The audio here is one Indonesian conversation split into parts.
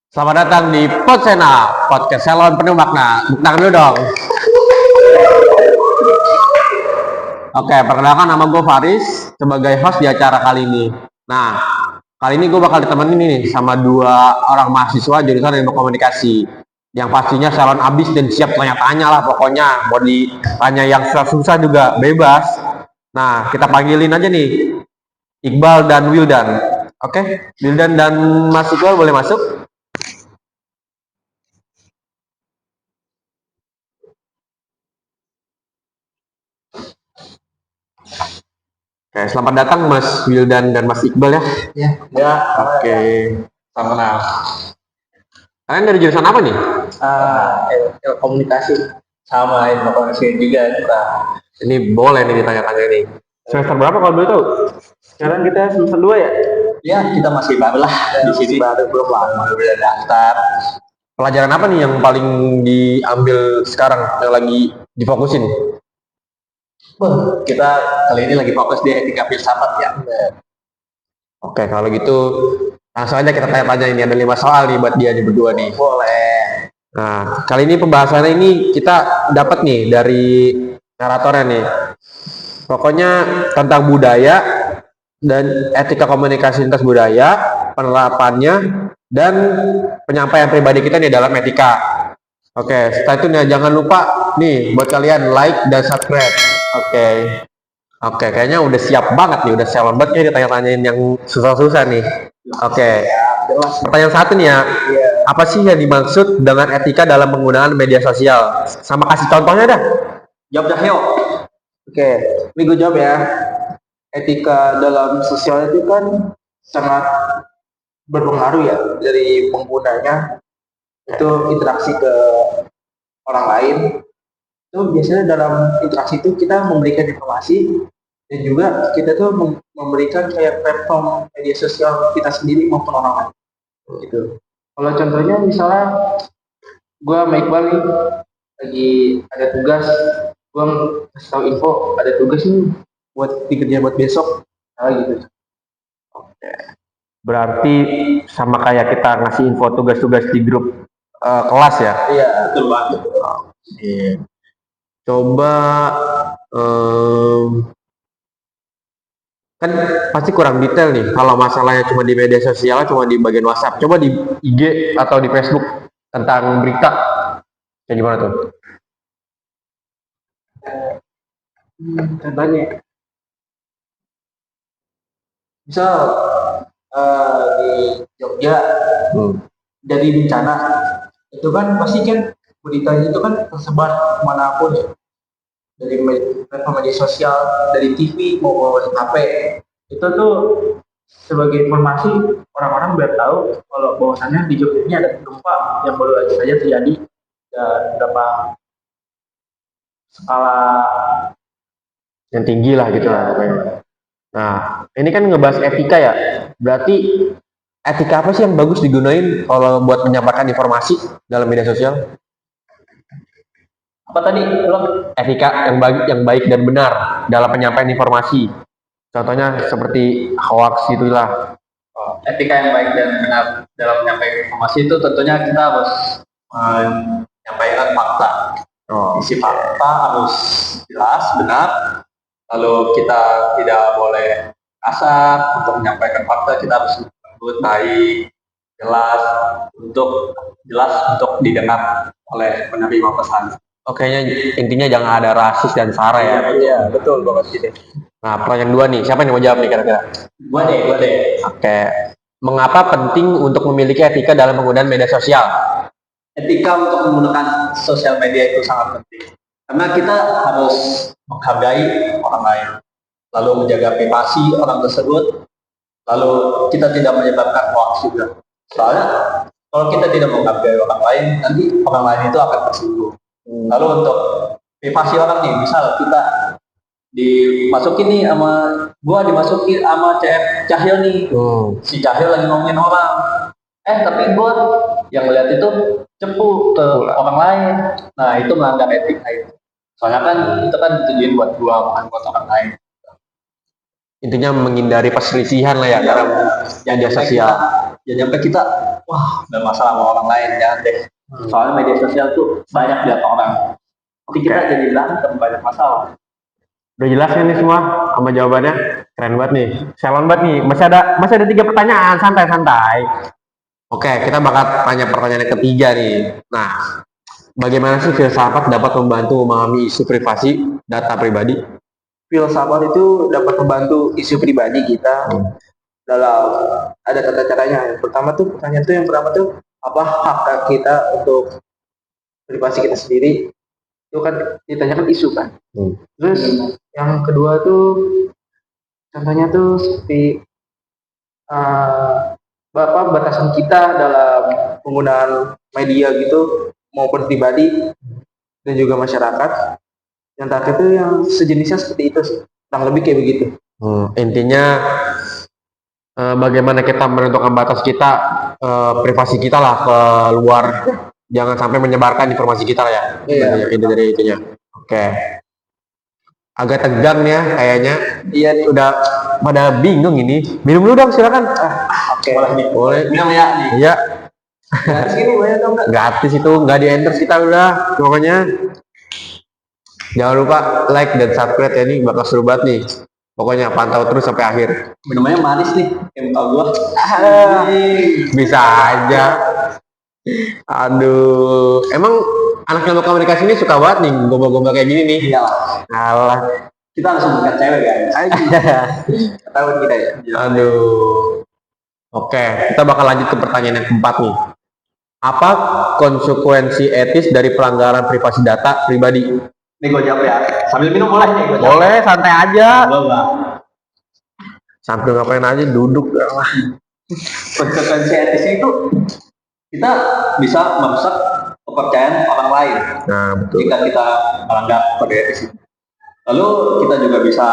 Selamat datang di Podsena, podcast salon penuh makna. Tepuk tangan dulu dong. Oke, perkenalkan nama gue Faris sebagai host di acara kali ini. Nah, kali ini gue bakal ditemenin nih sama dua orang mahasiswa jurusan ilmu komunikasi. Yang pastinya salon abis dan siap tanya-tanya lah pokoknya. Mau ditanya yang susah-susah juga bebas. Nah, kita panggilin aja nih Iqbal dan Wildan. Oke, Wildan dan Mas Iqbal boleh masuk? Oke, selamat datang Mas Wildan dan Mas Iqbal ya. Ya. Oke. Salam kenal. Kalian dari jurusan apa nih? Komunikasi sama ilmu komunikasi juga kita. Ini boleh nih ditanya-tanya nih. Semester berapa kalau boleh tahu? Sekarang kita semester 2 ya? Ya, kita masih baru lah di sini. Baru belum lama udah daftar. Pelajaran apa nih yang paling diambil sekarang yang lagi difokusin? Kita kali ini lagi fokus di etika filsafat ya. Oke, kalau gitu langsung aja kita tanya-tanya, ini ada 5 soal nih buat dia nih berdua nih. Boleh. Nah, kali ini pembahasannya ini kita dapat nih dari naratornya nih. Pokoknya tentang budaya dan etika komunikasi lintas budaya, penerapannya, dan penyampaian pribadi kita nih dalam etika. Oke, setelah itu nih jangan lupa nih buat kalian like dan subscribe. Oke, kayaknya udah siap banget nih, udah salon banget nih ditanya-tanyain yang susah-susah nih. Oke, pertanyaan satu nih ya. Apa sih yang dimaksud dengan etika dalam penggunaan media sosial? Sama kasih contohnya dah. Jawab dah yuk. Oke, ini gue jawab ya. Etika dalam sosial itu kan sangat berpengaruh ya dari penggunanya. Itu interaksi ke orang lain. Itu biasanya dalam interaksi itu kita memberikan informasi dan juga kita tuh memberikan kayak platform media sosial kita sendiri maupun orang lain gitu. Kalau contohnya misalnya gue sama Iqbal nih lagi ada tugas, gue kasih tahu info ada tugas nih buat dikerjain buat besok, gitu. Oke. Berarti sama kayak kita ngasih info tugas-tugas di grup kelas ya? Iya, betul banget. Oke. Coba kan pasti kurang detail nih kalau masalahnya cuma di media sosial, cuma di bagian WhatsApp. Coba di IG atau di Facebook tentang berita kayak gimana tuh? Contohnya misal di Jogja jadi bencana, itu kan pasti kan beritanya itu kan tersebar kemanapun ya, dari platform media sosial, dari TV maupun HP. Itu tuh sebagai informasi orang-orang biar tahu kalau bahwasannya di Jogja ini ada gempa yang baru saja terjadi dan berapa skala Yang tinggi lah gitu lah pokoknya. Nah, ini kan ngebahas etika ya. Berarti etika apa sih yang bagus digunain kalau buat menyampaikan informasi dalam media sosial? apa tadi belum Etika yang baik dan benar dalam penyampaian informasi. Contohnya seperti hoax itulah. etika yang baik dan benar dalam menyampaikan informasi itu tentunya kita harus menyampaikan fakta. Isi fakta harus jelas, benar. Lalu kita tidak boleh kasar untuk menyampaikan fakta. Kita harus lembut, baik, jelas untuk didengar oleh penerima pesan. Oke, intinya jangan ada rasis dan sara ya. Iya, betul banget gitu. Nah, pertanyaan dua nih, siapa yang mau jawab nih kira-kira? Gua deh. Oke, mengapa penting untuk memiliki etika dalam penggunaan media sosial? Etika untuk menggunakan sosial media itu sangat penting. Karena kita harus menghargai orang lain, lalu menjaga privasi orang tersebut, lalu kita tidak menyebabkan hoax juga. Soalnya kalau kita tidak menghargai orang lain, nanti orang lain itu akan tersinggung. Lalu untuk privasi orang nih, misal kita dimasukin nih dimasukin sama Cahil nih, si Cahil lagi ngomongin orang, tapi gue yang melihat itu cepu ke orang lain. Nah, itu melanggar etika itu. Soalnya kan itu kan ditujuin buat gua, bukan buat orang lain. Intinya menghindari perselisihan lah ya dalam media sosial. Jangan sampai kita wah bermasalah sama orang lain, jangan deh. Soalnya media sosial tuh banyak lihat orang. Nanti kita jadi berantem, banyak masalah. Udah jelas kan nih semua sama jawabannya? Keren banget nih. Salon banget nih. Masih ada 3 pertanyaan, santai-santai. Oke, kita bakal tanya pertanyaan yang ketiga nih. Nah, bagaimana sih filsafat dapat membantu memahami isu privasi data pribadi? Filsafat itu dapat membantu isu pribadi kita dalam ada tata caranya. Yang pertama tuh apa hak kita untuk privasi kita sendiri, itu kan ditanyakan isu kan. Terus yang kedua tuh contohnya tuh seperti batasan kita dalam penggunaan media gitu maupun pribadi dan juga masyarakat. Yang terakhir itu yang sejenisnya seperti itu sih. Kurang lebih kayak begitu. Intinya bagaimana kita menentukan batas kita, privasi kita lah ke luar, jangan sampai menyebarkan informasi kita lah ya. Iya. Inti dari itunya. Oke. Agak tegang ya kayaknya. Iya, udah pada bingung ini. Minum dulu dong, silakan. Oke. Boleh. Minum ya nih. Iya. Gratis ini banyak dong nggak? Gratis itu, nggak di endorse kita udah. Pokoknya jangan lupa like dan subscribe ya, ini bakal seru banget nih. Pokoknya pantau terus sampai akhir. Minumannya manis nih, kayak muka gua. Bisa aja. Aduh, emang anak ilmu komunikasi ini suka banget nih gombal-gombal kayak gini nih. Iya. Alah. Kita langsung bukan cewek guys. Ketahuan kita ya. Aduh. Oke, kita bakal lanjut ke pertanyaan yang keempat nih. Apa konsekuensi etis dari pelanggaran privasi data pribadi? Nih gue jawab ya. Sambil minum boleh nih gue jawab. Boleh, santai aja. Boleh. Sambil ngapain aja, duduk. Konsekuensi etisnya itu kita bisa merusak kepercayaan orang lain. Nah, betul. Jika kita melanggar kode etis itu. Lalu kita juga bisa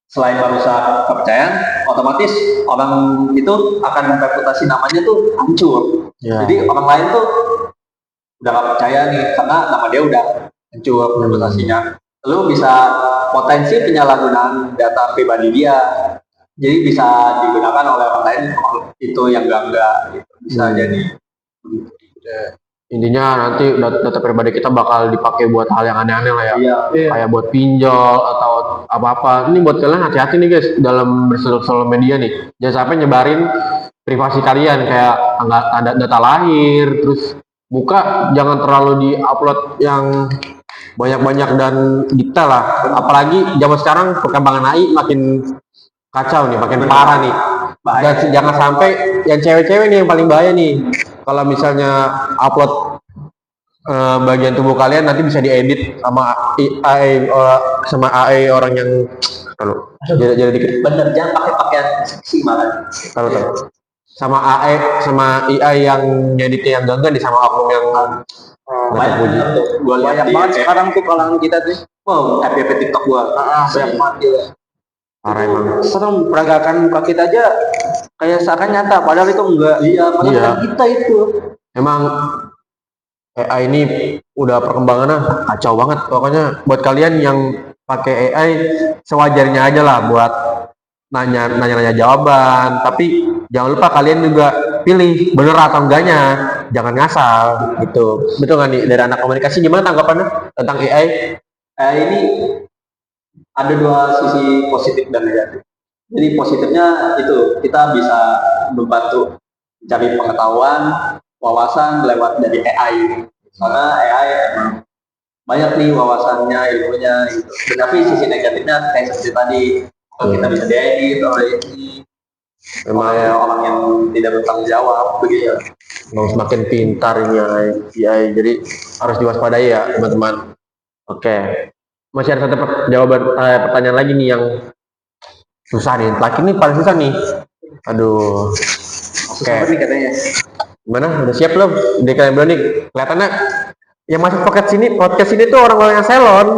selain merusak kepercayaan, otomatis orang itu akan reputasi namanya tuh hancur. Ya. Jadi orang lain tuh udah gak percaya nih karena nama dia udah hancur reputasinya. Lalu bisa potensi penyalahgunaan data pribadi dia. Jadi bisa digunakan oleh orang lain itu yang enggak gitu. Bisa jadi. Intinya nanti data pribadi kita bakal dipakai buat hal yang aneh-aneh lah ya. Iya. Kayak buat pinjol atau apa-apa. Ini buat kalian hati-hati nih guys dalam bersosial media nih. Jangan sampai nyebarin privasi kalian kayak data lahir, terus buka jangan terlalu di-upload yang banyak-banyak dan detail lah. Apalagi zaman sekarang perkembangan AI makin kacau nih, makin parah nih. Dan jangan sampai yang cewek-cewek nih yang paling bahaya nih. Kalau misalnya upload bagian tubuh kalian nanti bisa diedit sama AI orang yang jadi dikit. Bener, jangan pakai pakaian seksi malah. Tahu. Sama AI yang ngeditnya yang ganggan di sama oknum yang Banyak bener tuh. Gue lihat Banyak banget sekarang tuh kalangan kita tuh. Wow, FYP TikTok gua. Banyak banget gila. parah emang. Serem, peragakan muka kita aja kayak seakan nyata, padahal itu enggak. Iya, padahal Iya. kan kita itu. Emang AI ini udah perkembangannya kacau banget. Pokoknya buat kalian yang pakai AI sewajarnya aja lah buat nanya jawaban. Tapi jangan lupa kalian juga pilih bener atau enggaknya. Jangan ngasal gitu. Betul nggak nih dari anak komunikasi? Gimana tanggapannya tentang AI? Ini ada dua sisi positif dan negatif. Jadi positifnya itu kita bisa membantu mencari pengetahuan, wawasan lewat dari AI. Karena AI emang banyak nih wawasannya, ilmunya gitu. Dan tapi sisi negatifnya kayak seperti tadi, kita bisa diedit oleh ini. Memang Orang yang tidak bertanggung jawab begitu. mau semakin pintar ini AI, jadi harus diwaspadai ya teman-teman. Oke, masih ada satu pertanyaan lagi nih yang susah nih. Laki ini paling susah nih. Aduh. Oke. Susah nih katanya. Gimana? Udah siap belum? Udah kalian belum nih? Kelihatannya yang masuk podcast ini tuh orang-orang yang salon.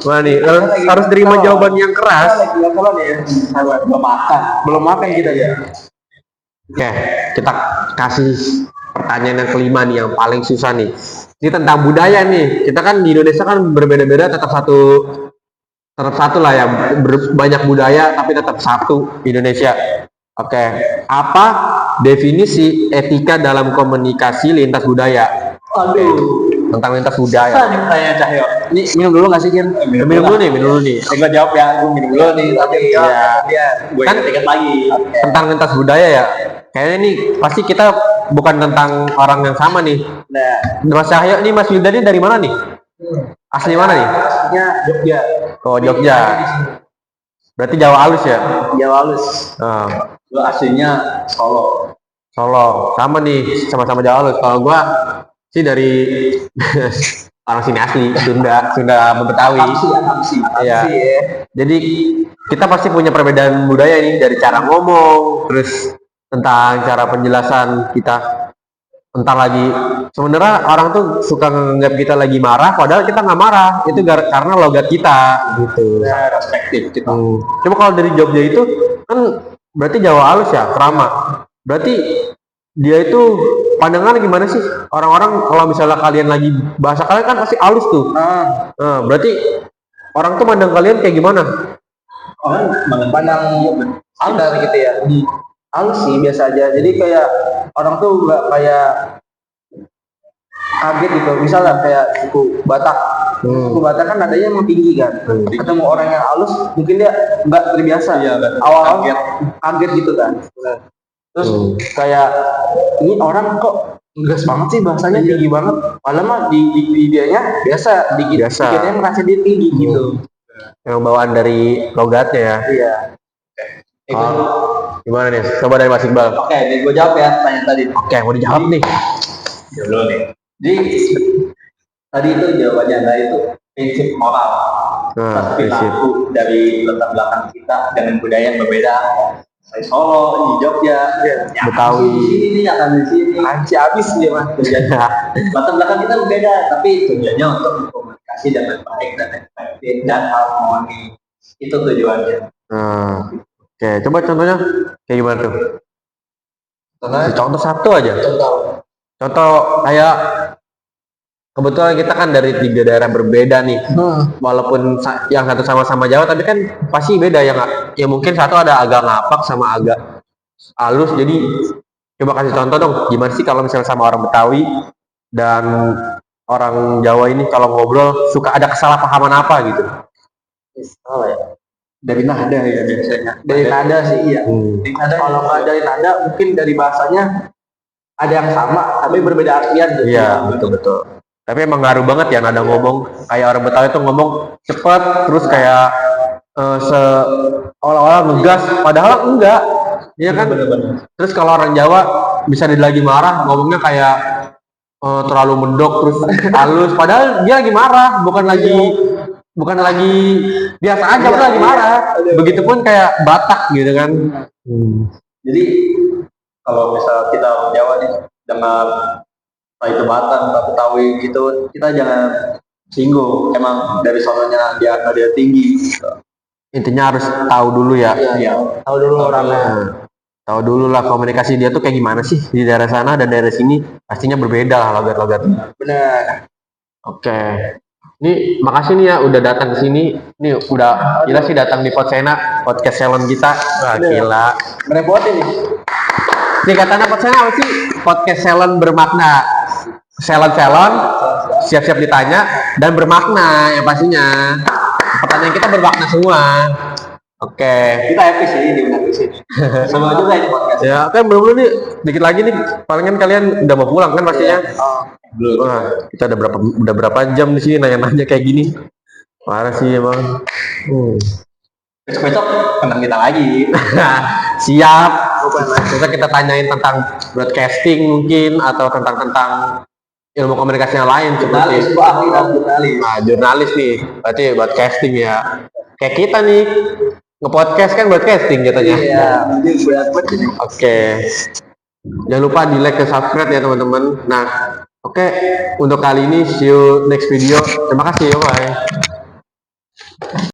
Mana nih? Harus terima jawaban yang keras. Belum makan kita ya. Oke, kita kasih pertanyaan yang kelima nih yang paling susah nih. Ini tentang budaya nih. Kita kan di Indonesia kan berbeda-beda, tetap satu lah ya. Banyak budaya tapi tetap satu Indonesia. Oke, apa definisi etika dalam komunikasi lintas budaya? Aduh. Tentang lintas budaya. Ini pertanyaan Cahyo. Ini minum dulu nggak sih, Kin? Minum dulu nih. Gue jawab ya, gue minum dulu nih. Tapi gue Kan ingat lagi. tentang lintas budaya ya. Kayaknya nih pasti kita bukan tentang orang yang sama nih. Nah, Mas Cahyo nih, Mas Wildan ini dari mana nih? Asli mana nih? aslinya Jogja. Oh, Jogja. Berarti Jawa halus ya? Jawa halus. Nah, Gue aslinya Solo. Solo. Sama nih, sama-sama Jawa halus. Kalau gua sih dari orang sini asli, Sunda Betawi. Akamsi. Iya. Sih, ya. Jadi kita pasti punya perbedaan budaya nih, dari cara ngomong, terus tentang cara penjelasan kita. Entar lagi, sebenarnya orang tuh suka nganggap kita lagi marah, padahal kita nggak marah. Itu karena logat kita gitu. Ya, perspektif kita. Coba kalau dari Jogja itu kan berarti Jawa halus ya, Kerama. Berarti dia itu pandangan gimana sih? Orang-orang kalau misalnya kalian lagi bahasa kalian kan pasti halus tuh. Nah, berarti orang tuh pandang kalian kayak gimana? Orang Pandang standar gitu ya. Halus sih, biasa aja. Jadi kayak orang tuh nggak kayak kaget gitu. Misalnya kayak suku Batak. Suku Batak kan nadanya emang tinggi kan. Ketemu orang yang halus, mungkin dia nggak terbiasa. Iya, nggak Awal-awal kaget gitu kan. Terus kayak ini orang kok ngegas banget sih bahasanya, tinggi banget. Padahal mah di dianya biasa, Biasa. dikitnya merasa dia tinggi gitu. Yang bawaan dari logatnya ya. Iya. Gimana nih? Coba dari Mas Iqbal. Oke, nih gue jawab ya pertanyaan tadi. Oke, mau dijawab nih. Dulu nih. Jadi tadi itu jawabannya Anda itu prinsip moral. Nah, Tapi prinsip. laku dari latar belakang kita dengan budaya yang berbeda. Saya Solo, di Jogja, Betawi. di sini nih, akan di sini. Anci abis dia mah. Latar belakang kita berbeda, tapi tujuannya untuk berkomunikasi dengan baik dan efektif dan harmoni. Itu tujuannya. Nah, oke, coba contohnya kayak gimana tuh? Karena Contoh satu aja. contoh Contoh kayak kebetulan kita kan dari 3 daerah berbeda nih. Walaupun yang satu sama-sama Jawa, tapi kan pasti beda ya nggak? Ya mungkin satu ada agak ngapak sama agak halus. Jadi coba kasih contoh dong, gimana sih kalau misalnya sama orang Betawi dan orang Jawa ini kalau ngobrol suka ada kesalahpahaman apa gitu? Salah ya. dari nada ya biasanya. Dari nada sih iya. Dari nada Kalau nggak dari nada, mungkin dari bahasanya ada yang sama tapi berbeda artian gitu. Iya, betul. Tapi emang ngaruh banget ya nada ngomong. Kayak orang Betawi tuh ngomong cepet, terus kayak seolah-olah ngegas, padahal enggak. Iya kan? benar-benar. Terus kalau orang Jawa bisa dia lagi marah, ngomongnya kayak terlalu mendok terus halus, padahal dia lagi marah, bukan lagi biasa aja, padahal lagi marah. Begitupun kayak Batak gitu kan. Jadi kalau misal kita orang Jawa nih dengan entah itu Batak, entah Betawi gitu, kita jangan singgung. Emang dari sononya dia tinggi. Gitu. Intinya harus tahu dulu ya. Iya. Tahu dulu orangnya. Tahu dulu lah komunikasi dia tuh kayak gimana sih di daerah sana dan daerah sini, pastinya berbeda lah logat-logatnya. Benar. Oke. Ini makasih nih ya udah datang ke sini. Nih udah gila sih datang di Podsena, podcast salon kita. Wah, gila. Merepotin nih. Singkatannya Podsena apa sih? Podcast salon bermakna. Salon siap-siap ditanya dan bermakna yang pastinya. Pertanyaan kita bermakna semua. Oke. Kita epic sih di sini. Sama juga ini podcast. Ya, kan belum nih. Dikit lagi nih. Palingan kalian udah mau pulang kan pastinya. Wah, kita udah berapa jam di sini nanya-nanya kayak gini. Parah sih emang. Besok tentang kita lagi. Siap. Besok kita tanyain tentang broadcasting mungkin atau tentang ilmu komunikasi yang lain Jurnalis, seperti ahli dan jurnalis. nah, jurnalis nih. Berarti broadcasting ya. Kayak kita nih nge-podcast kan broadcasting jatuhnya. Iya. Oke. Jangan lupa di like dan subscribe ya teman-teman. Nah, oke. Untuk kali ini see you next video. Terima kasih ya, bye.